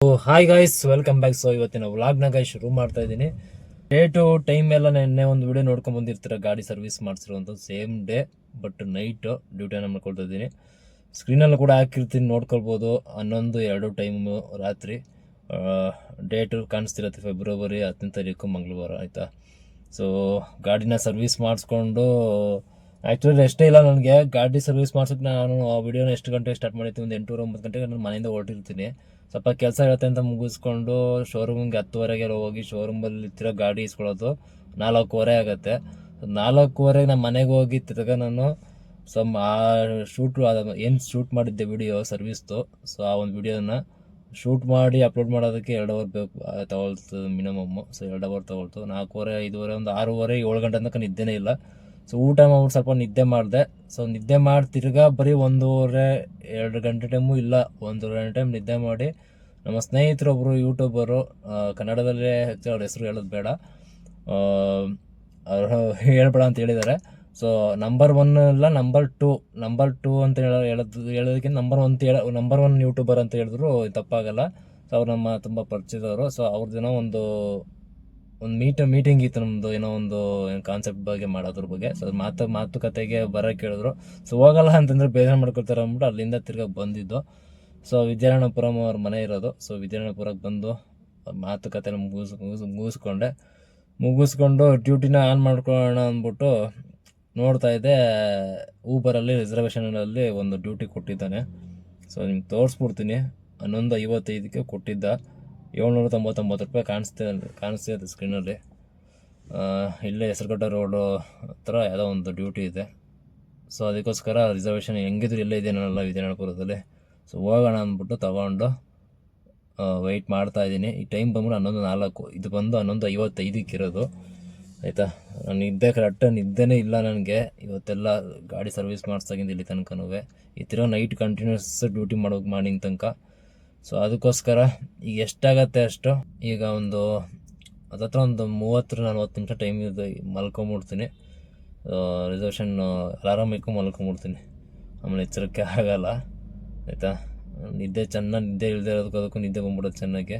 Hi guys, welcome back. So ಇವತ್ತಿನ ವ್ಲಾಗ್ನಾಗ ಶುರು ಮಾಡ್ತಾ ಇದ್ದೀನಿ. ಡೇಟು ಟೈಮ್ ಎಲ್ಲ ನೆನ್ನೆ ಒಂದು ವಿಡಿಯೋ ನೋಡ್ಕೊಂಡು ಬಂದಿರ್ತೀರ, ಗಾಡಿ ಸರ್ವಿಸ್ ಮಾಡಿಸಿರುವಂಥ ಸೇಮ್ ಡೇ ಬಟ್ ನೈಟು ಡ್ಯೂಟಿಯನ್ನು ಮಾಡ್ಕೊಳ್ತಾ ಇದ್ದೀನಿ. ಸ್ಕ್ರೀನಲ್ಲಿ ಕೂಡ ಹಾಕಿರ್ತೀನಿ, ನೋಡ್ಕೊಳ್ಬೋದು. 11:02 ಟೈಮು ರಾತ್ರಿ. ಡೇಟು ಕಾಣಿಸ್ತಿರತ್ತೆ ಫೆಬ್ರವರಿ 10ನೇ ತಾರೀಕು ಮಂಗಳವಾರ, ಆಯಿತಾ. ಸೊ ಗಾಡಿನ ಸರ್ವಿಸ್ ಮಾಡಿಸ್ಕೊಂಡು ಆ್ಯಕ್ಚುಲಿ ರೆಸ್ಟೇ ಇಲ್ಲ ನನಗೆ. ಗಾಡಿ ಸರ್ವಿಸ್ ಮಾಡ್ಸೋಕ್ಕೆ ನಾನು ಆ ವಿಡಿಯೋನ ಎಷ್ಟು ಗಂಟೆಗೆ ಸ್ಟಾರ್ಟ್ ಮಾಡಿರ್ತೀನಿ, ಒಂದು 8:09 ಗಂಟೆಗೆ ನಾನು ಮನೆಯಿಂದ ಹೊರಟಿರ್ತೀನಿ. ಸ್ವಲ್ಪ ಕೆಲಸ ಇರುತ್ತೆ ಅಂತ ಮುಗಿಸ್ಕೊಂಡು ಶೋರೂಮಿಗೆ 10:00 ಹೋಗಿ ಶೋರೂಮಲ್ಲಿ ತಿರೋ ಗಾಡಿ ಇಸ್ಕೊಳ್ಳೋದು 4:15 ಆಗುತ್ತೆ. 4:15 ನಮ್ಮ ಮನೆಗೆ ಹೋಗಿ ತಿರ್ಗ ನಾನು ಆ ಏನು ಶೂಟ್ ಮಾಡಿದ್ದೆ ವಿಡಿಯೋ ಸರ್ವಿಸ್ದು, ಸೊ ಆ ಒಂದು ವಿಡಿಯೋನ ಶೂಟ್ ಮಾಡಿ ಅಪ್ಲೋಡ್ ಮಾಡೋದಕ್ಕೆ 2 ಅವರ್ ಬೇಕು ತಗೊಳ್ತು ಮಿನಿಮಮ್ಮು. ಸೊ 2 ಅವರ್ ತೊಗೊಳ್ತು. 4:15, 5:30, ಒಂದು 6:30, 7 ಗಂಟೆ ತನಕ ನಿದ್ದೆನೇ ಇಲ್ಲ. ಸೊ ಊಟ ಮಾಡ್ಬಿಟ್ಟು ಸ್ವಲ್ಪ ನಿದ್ದೆ ಮಾಡಿದೆ. ಸೊ ನಿದ್ದೆ ಮಾಡಿ ತಿರ್ಗಾ ಬರೀ 1:30-2 ಗಂಟೆ ಟೈಮು ಇಲ್ಲ, 1:30 ಗಂಟೆ ಟೈಮ್ ನಿದ್ದೆ ಮಾಡಿ ನಮ್ಮ ಸ್ನೇಹಿತರೊಬ್ಬರು ಯೂಟ್ಯೂಬರು, ಕನ್ನಡದಲ್ಲೇ ಅವ್ರ ಹೆಸರು ಹೇಳೋದು ಬೇಡ, ಅವರು ಹೇಳ್ಬೇಡ ಅಂತ ಹೇಳಿದ್ದಾರೆ. ಸೊ ನಂಬರ್ 1 ಇಲ್ಲ, ನಂಬರ್ 2 ಅಂತ ಹೇಳೋದಕ್ಕಿಂತ ನಂಬರ್ 1 ಯೂಟ್ಯೂಬರ್ ಅಂತ ಹೇಳಿದ್ರು ತಪ್ಪಾಗಲ್ಲ. ಸೊ ಅವ್ರು ನಮ್ಮ ತುಂಬ ಪರಿಚಯದವರು. ಸೊ ಅವ್ರದ್ದೇನೋ ಒಂದು ಮೀಟಿಂಗ್ ಇತ್ತು ನಮ್ಮದು, ಏನೋ ಒಂದು ಕಾನ್ಸೆಪ್ಟ್ ಬಗ್ಗೆ ಮಾಡೋದ್ರ ಬಗ್ಗೆ. ಸೊ ಮಾತುಕತೆಗೆ ಬರೋಕ್ಕೆ ಹೇಳಿದ್ರು. ಸೊ ಹೋಗಲ್ಲ ಅಂತಂದರೆ ಬೇಜಾರು ಮಾಡ್ಕೊಳ್ತಾರೆ ಅಂದ್ಬಿಟ್ಟು ಅಲ್ಲಿಂದ ತಿರ್ಗಿ ಬಂದಿದ್ದು. ಸೊ ವಿದ್ಯಾರಣ್ಯಪುರಂ ಅವ್ರ ಮನೆ ಇರೋದು. ಸೊ ವಿದ್ಯಾರಣ್ಯಪುರಕ್ಕೆ ಬಂದು ಮಾತುಕತೆನ ಮುಗಿಸ್ಕೊಂಡು ಡ್ಯೂಟಿನ ಆನ್ ಮಾಡ್ಕೊಳ್ಳೋಣ ಅಂದ್ಬಿಟ್ಟು ನೋಡ್ತಾ ಇದ್ದೆ. ಊಬರಲ್ಲಿ ರಿಸರ್ವೇಷನಲ್ಲಿ ಒಂದು ಡ್ಯೂಟಿ ಕೊಟ್ಟಿದ್ದಾನೆ. ಸೊ ನಿಮ್ಗೆ ತೋರಿಸ್ಬಿಡ್ತೀನಿ. 11:55 ಕೊಟ್ಟಿದ್ದ. 799 ರೂಪಾಯಿ ಕಾಣಿಸ್ತಿದೆ ಸ್ಕ್ರೀನಲ್ಲಿ. ಇಲ್ಲೇ ಹೆಸರುಘಟ್ಟ ರೋಡು ಹತ್ರ ಯಾವುದೋ ಒಂದು ಡ್ಯೂಟಿ ಇದೆ. ಸೊ ಅದಕ್ಕೋಸ್ಕರ ರಿಸರ್ವೇಷನ್ ಹೆಂಗಿದ್ರು ಇಲ್ಲೇ ಇದೆ ನಾನೆಲ್ಲ ವಿದ್ಯಾನಗರಪುರದಲ್ಲಿ. ಸೊ ಹೋಗೋಣ ಅಂದ್ಬಿಟ್ಟು ತಗೊಂಡು ವೆಯ್ಟ್ ಮಾಡ್ತಾಯಿದ್ದೀನಿ. ಈ ಟೈಮ್ ಬಂದ್ಬಿಟ್ಟು 11:04, ಇದು ಬಂದು 11:55 ಇರೋದು, ಆಯಿತಾ. ನಾನು ನಿದ್ದೆನೇ ಇಲ್ಲ ನನಗೆ ಇವತ್ತೆಲ್ಲ. ಗಾಡಿ ಸರ್ವಿಸ್ ಮಾಡಿಸ್ದಾಗಿಂದ ಇಲ್ಲಿ ತನಕನೂ ಈ ತಿರೋ ನೈಟ್ ಕಂಟಿನ್ಯೂಸ್ ಡ್ಯೂಟಿ ಮಾಡೋಕೆ ಮಾರ್ನಿಂಗ್ ತನಕ. ಸೊ ಅದಕ್ಕೋಸ್ಕರ ಈಗ ಎಷ್ಟಾಗತ್ತೆ ಅಷ್ಟು, ಈಗ ಒಂದು ಹತ್ತತ್ರ ಒಂದು 30-40 ನಿಮಿಷ ಟೈಮ್ ಇದೆ, ಮಲ್ಕೊಂಬಿಡ್ತೀನಿ. ರಿಸರ್ವೇಷನ್ ಅಲಾರಾಮ್ ಇಟ್ಕೊಂಡು ಮಲ್ಕೊಂಬಿಡ್ತೀನಿ, ಆಮೇಲೆ ಎಚ್ಚರಿಕೆ ಆಗೋಲ್ಲ, ಆಯಿತಾ. ಚೆನ್ನಾಗಿ ನಿದ್ದೆ ಇಲ್ಲದೆ ಇರೋದಕ್ಕೂ ನಿದ್ದೆ ಬಂದ್ಬಿಡೋದು ಚೆನ್ನಾಗಿ.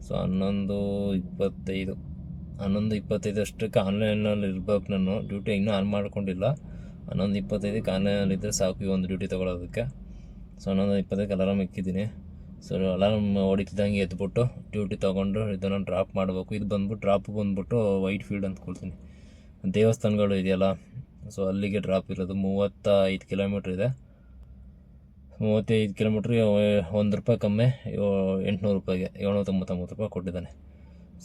ಸೊ 11:25 ಅಷ್ಟಕ್ಕೆ ಆನ್ಲೈನಲ್ಲಿ ಇರ್ಬೇಕು. ನಾನು ಡ್ಯೂಟಿ ಇನ್ನೂ ಆನ್ ಮಾಡ್ಕೊಂಡಿಲ್ಲ. 11:25 ಆನ್ಲೈನಲ್ಲಿದ್ದರೆ ಸಾಕು ಈ ಒಂದು ಡ್ಯೂಟಿ ತೊಗೊಳೋದಕ್ಕೆ. ಸೊ 11:20 ಅಲಾರಾಮ್ ಇಕ್ಕಿದ್ದೀನಿ. ಸೊ ಅಲಾರಾಮ್ ಹೊಡಿತಿದ್ದಂಗೆ ಎದ್ಬಿಟ್ಟು ಡ್ಯೂಟಿ ತೊಗೊಂಡು ಇದನ್ನು ಡ್ರಾಪ್ ಮಾಡಬೇಕು. ಇದು ಬಂದ್ಬಿಟ್ಟು ವೈಟ್ ಫೀಲ್ಡ್ ಅಂತ ಕೊಡ್ತೀನಿ, ದೇವಸ್ಥಾನಗಳು ಇದೆಯಲ್ಲ, ಸೊ ಅಲ್ಲಿಗೆ ಡ್ರಾಪ್ ಇರೋದು. 35 ಕಿಲೋಮೀಟ್ರ್ ಇದೆ. 35 ಕಿಲೋಮೀಟ್ರಿಗೆ ₹1 ಕಮ್ಮಿ, 800 ರೂಪಾಯಿಗೆ 799 ರೂಪಾಯಿ ಕೊಟ್ಟಿದ್ದಾನೆ.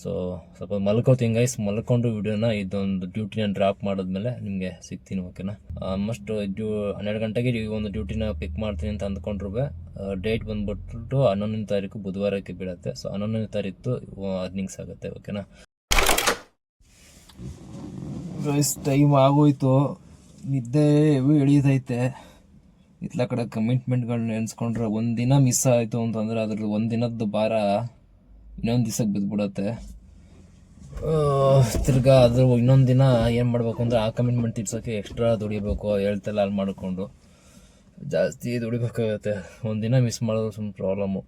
ಸೊ ಸ್ವಲ್ಪ ಮಲ್ಕೋತೀನಿ ಗೈಸ್. ಮಲ್ಕೊಂಡು ವಿಡಿಯೋನ ಇದೊಂದು ಡ್ಯೂಟಿನ ಡ್ರಾಪ್ ಮಾಡಿದ್ಮೇಲೆ ನಿಮಗೆ ಸಿಗ್ತೀನಿ, ಓಕೆನಾ. ಆಲ್ಮೋಸ್ಟ್ 12 ಗಂಟೆಗೆ ಈ ಒಂದು ಡ್ಯೂಟಿನ ಪಿಕ್ ಮಾಡ್ತೀನಿ ಅಂತ ಅಂದ್ಕೊಂಡ್ರು. ಡೇಟ್ ಬಂದ್ಬಿಟ್ಟು 11ನೇ ತಾರೀಕು ಬುಧವಾರಕ್ಕೆ ಬೀಳುತ್ತೆ. ಸೊ 11ನೇ ತಾರೀಕು ಅರ್ನಿಂಗ್ಸ್ ಆಗುತ್ತೆ, ಓಕೆನಾ ಗೈಸ್. ಟೈಮ್ ಆಗೋಯ್ತು, ನಿದ್ದೆ ಎಳೀತೈತೆ. ಇತ್ಲ ಕಡೆ ಕಮಿಟ್ಮೆಂಟ್ಗಳನ್ನ ನೆನೆಸ್ಕೊಂಡ್ರೆ ಒಂದಿನ ಮಿಸ್ ಆಯಿತು ಅಂತಂದರೆ ಅದ್ರದ್ದು ಒಂದಿನದ್ದು ಭಾರ ಇನ್ನೊಂದು ದಿವಸಕ್ಕೆ ಬಿದ್ದುಬಿಡತ್ತೆ. ತಿರ್ಗಾ ಅದ್ರ ಇನ್ನೊಂದು ದಿನ ಏನು ಮಾಡಬೇಕು ಅಂದರೆ ಆ ಕಮಿಟ್ಮೆಂಟ್ ತೀರ್ಸೋಕ್ಕೆ ಎಕ್ಸ್ಟ್ರಾ ದುಡಿಬೇಕು, ಹೇಳ್ತೆಲ್ಲ ಅಲ್ಲಿ ಮಾಡಿಕೊಂಡು ಜಾಸ್ತಿ ದುಡಿಬೇಕಾಗತ್ತೆ. ಒಂದಿನ ಮಿಸ್ ಮಾಡೋದು ಸುಮ್ಮನೆ ಪ್ರಾಬ್ಲಮ್ಮು.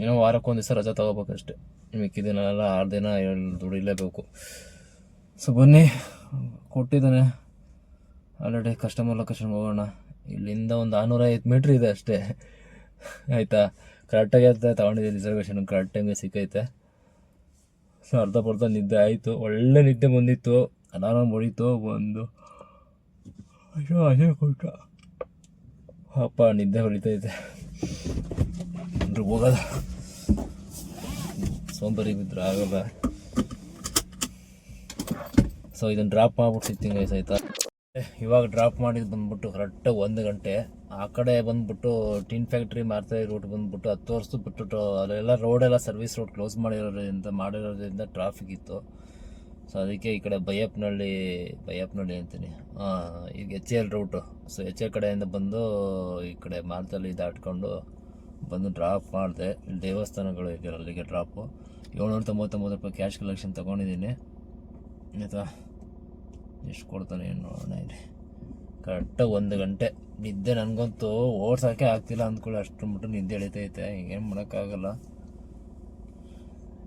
ಏನೋ ವಾರಕ್ಕೊಂದು ದಿವಸ ರಜೆ ತೊಗೋಬೇಕಷ್ಟೆ, ಮಿಕ್ಕಿದಿನೆಲ್ಲ 6 ದಿನ ದುಡಿಲೇಬೇಕು. ಸೊ ಬನ್ನಿ, ಕೊಟ್ಟಿದ್ದಾನೆ ಆಲ್ರೆಡಿ. ಕಸ್ಟಮರ್ ಲೊಕೇಶನ್ ಹೋಗೋಣ. ಇಲ್ಲಿಂದ ಒಂದು 650 ಮೀಟ್ರ್ ಇದೆ ಅಷ್ಟೇ, ಆಯಿತಾ. ಕರೆಕ್ಟಾಗಿ ತೊಗೊಂಡಿದ್ದೆ ರಿಸರ್ವೇಷನ್, ಕರೆಕ್ಟ್ ಟೈಮಿಗೆ ಸಿಕ್ಕೈತೆ. ಸೊ ಅರ್ಧ ನಿದ್ದೆ ಆಯಿತು, ಒಳ್ಳೆ ನಿದ್ದೆ ಬಂದಿತ್ತು. ಅಲಾರಾಮ್ ಹೊಡಿತು ಒಂದು ಅದೇ ಕೊಟ್ಟ ಅಪ್ಪ, ನಿದ್ದೆ ಹೊಡಿತೈತೆ ಹೋಗೋದ. ಸೋಂಬರಿ ಬಿದ್ದರೆ ಆಗಲ್ಲ. ಸೊ ಇದನ್ನು ಡ್ರಾಪ್ ಮಾಡ್ಬಿಟ್ಟು ಸಿಗ್ತೀನಿ ಗೈಸ್, ಆಯಿತಾ. ಇವಾಗ ಡ್ರಾಪ್ ಮಾಡಿದ್ದು ಬಂದ್ಬಿಟ್ಟು ಕರೆಕ್ಟಾಗಿ 1 ಗಂಟೆ. ಆ ಕಡೆ ಬಂದ್ಬಿಟ್ಟು ಟಿನ್ ಫ್ಯಾಕ್ಟ್ರಿ ಮಾರ್ತಾಯಿ ರೂಟ್ ಬಂದ್ಬಿಟ್ಟು 10 ವರ್ಷದ್ದು ಬಿಟ್ಬಿಟ್ಟು ಅಲ್ಲೆಲ್ಲ ರೋಡೆಲ್ಲ ಸರ್ವಿಸ್ ರೋಡ್ ಕ್ಲೋಸ್ ಮಾಡಿರೋದ್ರಿಂದ ಟ್ರಾಫಿಕ್ ಇತ್ತು. ಸೊ ಅದಕ್ಕೆ ಈ ಕಡೆ ಬೈಯಪ್ಪನಹಳ್ಳಿ ಅಂತೀನಿ, ಈಗ HL ರೂಟು. ಸೊ HL ಕಡೆಯಿಂದ ಬಂದು ಈ ಕಡೆ ಮಾರ್ತಲ್ಲಿ ದಾಟ್ಕೊಂಡು ಬಂದು ಡ್ರಾಪ್ ಮಾಡಿದೆ. ಇಲ್ಲಿ ದೇವಸ್ಥಾನಗಳು ಇದೆಯಲ್ಲ, ಅಲ್ಲಿಗೆ ಡ್ರಾಪು. 799 ರೂಪಾಯಿ ಕ್ಯಾಶ್ ಕಲೆಕ್ಷನ್ ತೊಗೊಂಡಿದ್ದೀನಿ, ಆಯಿತಾ. ಎಷ್ಟು ಕೊಡ್ತಾನೆ ಏನು ನೋಡೋಣ. ಇಲ್ಲಿ ಕರೆಕ್ಟಾಗಿ 1 ಗಂಟೆ ನಿದ್ದೆ ನನಗಂತೂ ಓಡ್ಸೋಕ್ಕೆ ಆಗ್ತಿಲ್ಲ ಅಂದ್ಕೊಳ್ಳಿ, ಅಷ್ಟು ಮಟ್ಟ ನಿದ್ದೆ ಎಳಿತೈತೆ. ಏನು ಮಾಡೋಕ್ಕಾಗಲ್ಲ.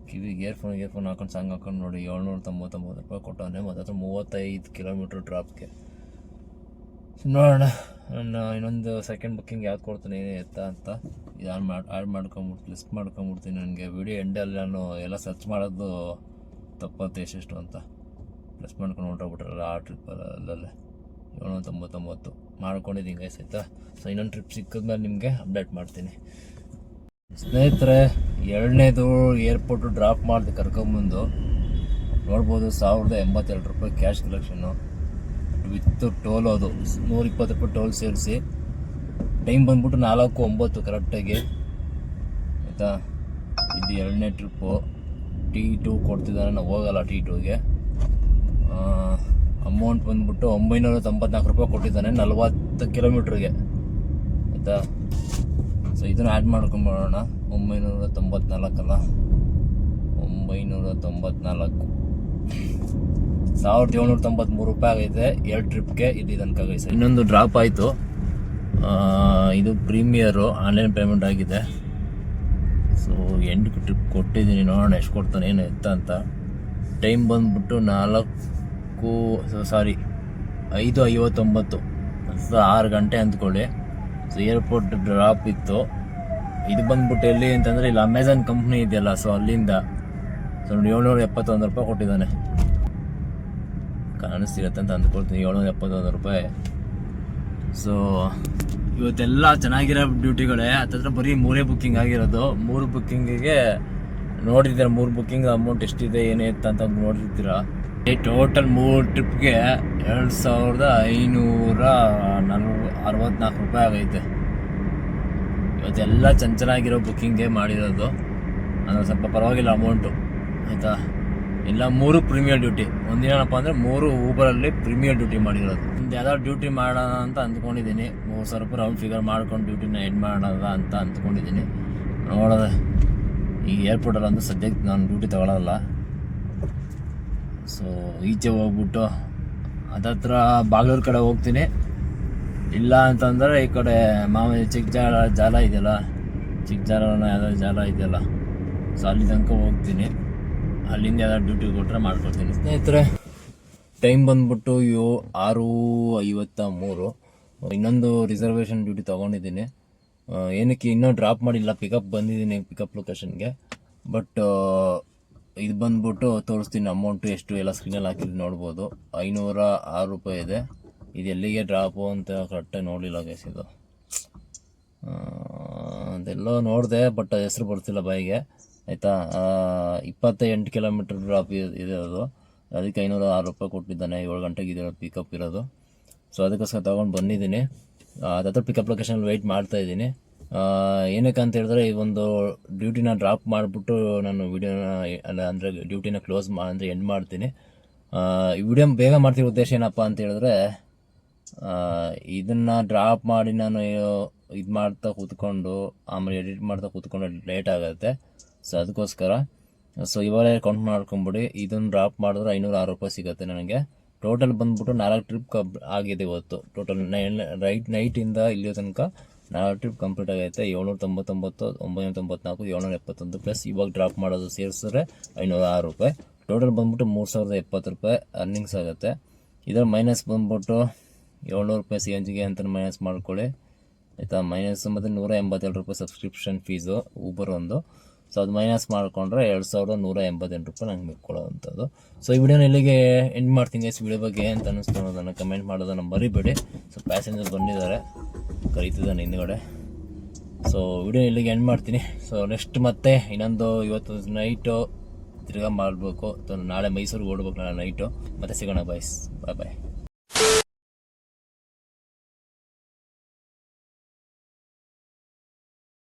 ಕಿವಿಗೆ ಇಯರ್ಫೋನ್ ಹಾಕೊಂಡು ಸಾಂಗ್ ಹಾಕೊಂಡು ನೋಡಿ 799 ರೂಪಾಯಿ ಕೊಟ್ಟವನೆ. ಮತ್ತು 35 ಕಿಲೋಮೀಟ್ರ್ ಡ್ರಾಪ್ಗೆ. ನೋಡೋಣ ನಾನು ಇನ್ನೊಂದು ಸೆಕೆಂಡ್ ಬುಕ್ಕಿಂಗ್ ಯಾವ್ದು ಕೊಡ್ತೀನಿ ಎತ್ತ ಅಂತ ಇದು ಆ್ಯಡ್ ಮಾಡ್ಕೊಂಬಿಟ್ಟು ಲಿಸ್ಟ್ ಮಾಡ್ಕೊಂಬಿಡ್ತೀನಿ. ನನಗೆ ವಿಡಿಯೋ ಎಂಡಲ್ಲಿ ನಾನು ಎಲ್ಲ ಸರ್ಚ್ ಮಾಡೋದು ತಪ್ಪತ್ತೆ ಎಷ್ಟೆಷ್ಟು ಅಂತ ಲಿಸ್ಟ್ ಮಾಡ್ಕೊಂಡು ಹೊಂಟೋಗ್ಬಿಟ್ರಲ್ಲ ಆ ಟ್ರಿಪ್ಪಲ್ಲೇ 799 ಮಾಡ್ಕೊಂಡಿದ್ದೀನಿ ಗೈಸ್, ಆಯಿತಾ. ಸೊ ಇನ್ನೊಂದು ಟ್ರಿಪ್ ಸಿಕ್ಕಿದ್ಮೇಲೆ ನಿಮಗೆ ಅಪ್ಡೇಟ್ ಮಾಡ್ತೀನಿ. ಸ್ನೇಹಿತರೆ, ಎರಡನೇದು ಏರ್ಪೋರ್ಟು ಡ್ರಾಪ್ ಮಾಡಿದೆ ಕರ್ಕೊಂಬಂದು ನೋಡ್ಬೋದು. 1082 ರೂಪಾಯಿ ಕ್ಯಾಶ್ ಕಲೆಕ್ಷನ್ನು ವಿತ್ ಟೋಲ್. ಅದು 120 ರೂಪಾಯಿ ಟೋಲ್ ಸೇರಿಸಿ. ಟೈಮ್ ಬಂದ್ಬಿಟ್ಟು 4:09 ಕರೆಕ್ಟಾಗಿ, ಆಯಿತಾ. ಇದು ಎರಡನೇ ಟ್ರಿಪ್ಪು. T2 ಕೊಡ್ತಿದ್ದಾನೆ, ನಾವು ಹೋಗಲ್ಲ T2ಗೆ. ಅಮೌಂಟ್ ಬಂದ್ಬಿಟ್ಟು 994 ರೂಪಾಯಿ ಕೊಟ್ಟಿದ್ದಾನೆ 40 ಕಿಲೋಮೀಟ್ರಿಗೆ, ಆಯಿತಾ. ಸೊ ಇದನ್ನು ಆ್ಯಡ್ ಮಾಡ್ಕೊಂಬರೋಣ. 994 ಅಲ್ಲ, 994 1793 ರೂಪಾಯಿ ಆಗೈತೆ 2 ಟ್ರಿಪ್ಗೆ. ಇಲ್ಲಿ ತನಕ ಗೈಸ್ ಇನ್ನೊಂದು ಡ್ರಾಪ್ ಆಯಿತು. ಇದು ಪ್ರೀಮಿಯರು ಆನ್ಲೈನ್ ಪೇಮೆಂಟ್ ಆಗಿದೆ. ಸೊ 8 ಟ್ರಿಪ್ ಕೊಟ್ಟಿದ್ದೀನಿ, ನೋಡೋಣ ಎಷ್ಟು ಕೊಡ್ತಾನೆ ಏನು ಎತ್ತ ಅಂತ. ಟೈಮ್ ಬಂದ್ಬಿಟ್ಟು 5:59, 6 ಗಂಟೆ ಅಂದ್ಕೊಳ್ಳಿ. ಸೊ ಏರ್ಪೋರ್ಟ್ ಡ್ರಾಪ್ ಇತ್ತು. ಇದು ಬಂದ್ಬಿಟ್ಟು ಎಲ್ಲಿ ಅಂತಂದರೆ ಇಲ್ಲಿ ಅಮೆಝಾನ್ ಕಂಪ್ನಿ ಇದೆಯಲ್ಲ, ಸೊ ಅಲ್ಲಿಂದ. ಸೊ 771 ರೂಪಾಯಿ ಕೊಟ್ಟಿದ್ದಾನೆ. ಕಾಣಿಸ್ತಿರತ್ತೆ ಅಂತ ಅಂದ್ಕೊಳ್ತೀನಿ, 771 ರೂಪಾಯಿ. ಸೊ ಇವತ್ತೆಲ್ಲ ಚೆನ್ನಾಗಿರೋ ಡ್ಯೂಟಿಗಳೇ. ಹತ್ತತ್ರ ಬರೀ 3 ಬುಕ್ಕಿಂಗ್ ಆಗಿರೋದು. 3 ಬುಕ್ಕಿಂಗಿಗೆ ನೋಡಿದ್ದೀರ, 3 ಬುಕ್ಕಿಂಗ್ ಅಮೌಂಟ್ ಎಷ್ಟಿದೆ ಏನೇ ಇತ್ತು ಅಂತ ನೋಡಿರ್ತೀರ. ಟೋಟಲ್ 3 ಟ್ರಿಪ್ಗೆ 2564 ರೂಪಾಯಿ ಆಗೈತೆ. ಇವತ್ತೆಲ್ಲ ಚೆನ್ನಾಗಿರೋ ಬುಕ್ಕಿಂಗ್ಗೆ ಮಾಡಿರೋದು. ಅಂದರೆ ಸ್ವಲ್ಪ ಪರವಾಗಿಲ್ಲ ಅಮೌಂಟು, ಆಯಿತಾ. ಇಲ್ಲ 3 ಪ್ರೀಮಿಯರ್ ಡ್ಯೂಟಿ. ಒಂದಿನಪ್ಪ ಅಂದರೆ 3 ಊಬರಲ್ಲಿ ಪ್ರೀಮಿಯರ್ ಡ್ಯೂಟಿ ಮಾಡಿರೋದು. ಒಂದು ಯಾವ್ದಾದ್ರು ಡ್ಯೂಟಿ ಮಾಡೋಣ ಅಂತ ಅಂದ್ಕೊಂಡಿದ್ದೀನಿ. 3000 ರೂಪಾಯಿ ರೌಂಡ್ ಫಿಗರ್ ಮಾಡ್ಕೊಂಡು ಡ್ಯೂಟಿನ ಎಂಡ್ ಮಾಡೋಣ ಅಂತ ಅಂದ್ಕೊಂಡಿದ್ದೀನಿ. ನೋಡೋದೆ ಈ ಏರ್ಪೋರ್ಟಲ್ಲಿ ಒಂದು ಸದ್ಯಕ್ಕೆ ನಾನು ಡ್ಯೂಟಿ ತೊಗೊಳ್ಳಲ್ಲ. ಸೊ ಈಚೆ ಹೋಗ್ಬಿಟ್ಟು ಅದತ್ರ ಬಾಗ್ಲೂರು ಕಡೆ ಹೋಗ್ತೀನಿ. ಇಲ್ಲ ಅಂತಂದರೆ ಈ ಕಡೆ ಮಾಮೂಲಿ ಚಿಕ್ಕ ಜಾಲ ಇದೆಯಲ್ಲ, ಚಿಕ್ಕ ಜಾಲನ ಯಾವ್ದಾದ್ರು ಜಾಲ ಇದೆಯಲ್ಲ, ಸೊ ಅಲ್ಲಿ ತನಕ ಹೋಗ್ತೀನಿ. ಅಲ್ಲಿಂದ ಯಾವ್ದಾದ್ರು ಡ್ಯೂಟಿ ಕೊಟ್ಟರೆ ಮಾಡ್ಕೊಡ್ತೀನಿ. ಸ್ನೇಹಿತರೆ, ಟೈಮ್ ಬಂದ್ಬಿಟ್ಟು 6:53. ಇನ್ನೊಂದು ರಿಸರ್ವೇಷನ್ ಡ್ಯೂಟಿ ತೊಗೊಂಡಿದ್ದೀನಿ. ಏನಕ್ಕೆ ಇನ್ನೂ ಡ್ರಾಪ್ ಮಾಡಿಲ್ಲ, ಪಿಕಪ್ ಬಂದಿದ್ದೀನಿ ಪಿಕಪ್ ಲೊಕೇಶನ್ಗೆ. ಬಟ್ ಇದು ಬಂದ್ಬಿಟ್ಟು ತೋರಿಸ್ತೀನಿ ಅಮೌಂಟು ಎಷ್ಟು ಎಲ್ಲ ಸ್ಕ್ರೀನಲ್ಲಿ ಹಾಕಿದ್ದು ನೋಡ್ಬೋದು. 506 ರೂಪಾಯಿ ಇದೆ. ಇದು ಎಲ್ಲಿಗೆ ಡ್ರಾಪು ಅಂತ ಕರೆಕ್ಟಾಗಿ ನೋಡಲಿಲ್ಲ ಗೈಸ್. ಇದು ಅದೆಲ್ಲೋ ನೋಡಿದೆ, ಬಟ್ ಹೆಸರು ಬರ್ತಿಲ್ಲ ಬಾಯಿಗೆ, ಆಯಿತಾ. 28 ಕಿಲೋಮೀಟ್ರ್ ಡ್ರಾಪ್ ಇದೆ ಅದು. ಅದಕ್ಕೆ 506 ರೂಪಾಯಿ ಕೊಟ್ಟಿದ್ದಾನೆ. 7 ಗಂಟೆಗೆ ಇದೆ ಪಿಕಪ್ ಇರೋದು. ಸೊ ಅದಕ್ಕೋಸ್ಕರ ತೊಗೊಂಡು ಬಂದಿದ್ದೀನಿ. ಅದತ್ರ ಪಿಕಪ್ ಲೊಕೇಶನಲ್ಲಿ ವೆಯ್ಟ್ ಮಾಡ್ತಾಯಿದ್ದೀನಿ. ಏನಕ್ಕೆ ಅಂತ ಹೇಳಿದ್ರೆ, ಈ ಒಂದು ಡ್ಯೂಟಿನ ಡ್ರಾಪ್ ಮಾಡಿಬಿಟ್ಟು ನಾನು ವಿಡಿಯೋನ ಅಂದರೆ ಡ್ಯೂಟಿನ ಕ್ಲೋಸ್ ಅಂದರೆ ಎಂಡ್ ಮಾಡ್ತೀನಿ. ಈ ವಿಡಿಯೋ ಬೇಗ ಮಾಡ್ತಿರೋ ಉದ್ದೇಶ ಏನಪ್ಪ ಅಂತ ಹೇಳಿದ್ರೆ, ಇದನ್ನು ಡ್ರಾಪ್ ಮಾಡಿ ನಾನು ಇದು ಮಾಡ್ತಾ ಕೂತ್ಕೊಂಡು ಆಮೇಲೆ ಎಡಿಟ್ ಮಾಡ್ತಾ ಕೂತ್ಕೊಂಡು ಲೇಟ್ ಆಗುತ್ತೆ. ಸೊ ಅದಕ್ಕೋಸ್ಕರ ಇವಾಗಲೇ ಕೌಂಟ್ ಮಾಡ್ಕೊಂಬಿಡಿ. ಇದನ್ನು ಡ್ರಾಪ್ ಮಾಡಿದ್ರೆ 506 ರೂಪಾಯಿ ಸಿಗುತ್ತೆ ನನಗೆ. ಟೋಟಲ್ ಬಂದ್ಬಿಟ್ಟು 4 ಟ್ರಿಪ್ ಆಗಿದೆ ಇವತ್ತು. ಟೋಟಲ್ ನೈಟಿಂದ ಇಲ್ಲಿ ತನಕ 4 ಟ್ರಿಪ್ ಕಂಪ್ಲೀಟ್ ಆಗೈತೆ. 799, 994, 771 ಪ್ಲಸ್ ಇವಾಗ ಡ್ರಾಪ್ ಮಾಡೋದು ಸೇರಿಸಿದ್ರೆ 506 ರೂಪಾಯಿ. ಟೋಟಲ್ ಬಂದ್ಬಿಟ್ಟು 3070 ರೂಪಾಯಿ ಅರ್ನಿಂಗ್ಸ್ ಆಗುತ್ತೆ. ಇದರ ಮೈನಸ್ ಬಂದ್ಬಿಟ್ಟು 700 ರೂಪಾಯಿ CNGಗೆ ಅಂತ ಮೈನಸ್ ಮಾಡ್ಕೊಳ್ಳಿ, ಆಯಿತಾ. ಮೈನಸ್ ಮತ್ತು 182 ರೂಪಾಯಿ ಸಬ್ಸ್ಕ್ರಿಪ್ಷನ್ ಫೀಸು ಊಬರ್ ಒಂದು. ಸೊ ಅದು ಮೈನಸ್ ಮಾಡಿಕೊಂಡ್ರೆ 2188 ರೂಪಾಯಿ ನಂಗೆ ಮಿಕ್ಕೊಳ್ಳೋವಂಥದ್ದು. ಸೊ ಈ ವಿಡಿಯೋನ ಇಲ್ಲಿಗೆ ಎಂಡ್ ಮಾಡ್ತೀನಿ ಗೈಸ್. ವಿಡಿಯೋ ಬಗ್ಗೆ ಅಂತ ಅನ್ನಿಸ್ತು ಅನ್ನೋದನ್ನು ಕಮೆಂಟ್ ಮಾಡೋದನ್ನು ಮರಿಬೇಡಿ. ಸೊ ಪ್ಯಾಸೆಂಜರ್ ಬಂದಿದ್ದಾರೆ, ಕರೀತಿದ್ದಾನೆ ಹಿಂದ್ಗಡೆ. ಸೊ ವಿಡಿಯೋ ಇಲ್ಲಿಗೆ ಎಂಡ್ ಮಾಡ್ತೀನಿ. ಸೊ ನೆಕ್ಸ್ಟ್ ಮತ್ತೆ ಇನ್ನೊಂದು ಇವತ್ತು ನೈಟು ತಿರ್ಗಾ ಮಾಡಬೇಕು. ನಾಳೆ ಮೈಸೂರಿಗೆ ಓಡ್ಬೇಕು, ನಾಳೆ ನೈಟು. ಮತ್ತೆ ಸಿಗೋಣ ಬಾಯ್ಸ್, ಬಾಯ್ ಬಾಯ್.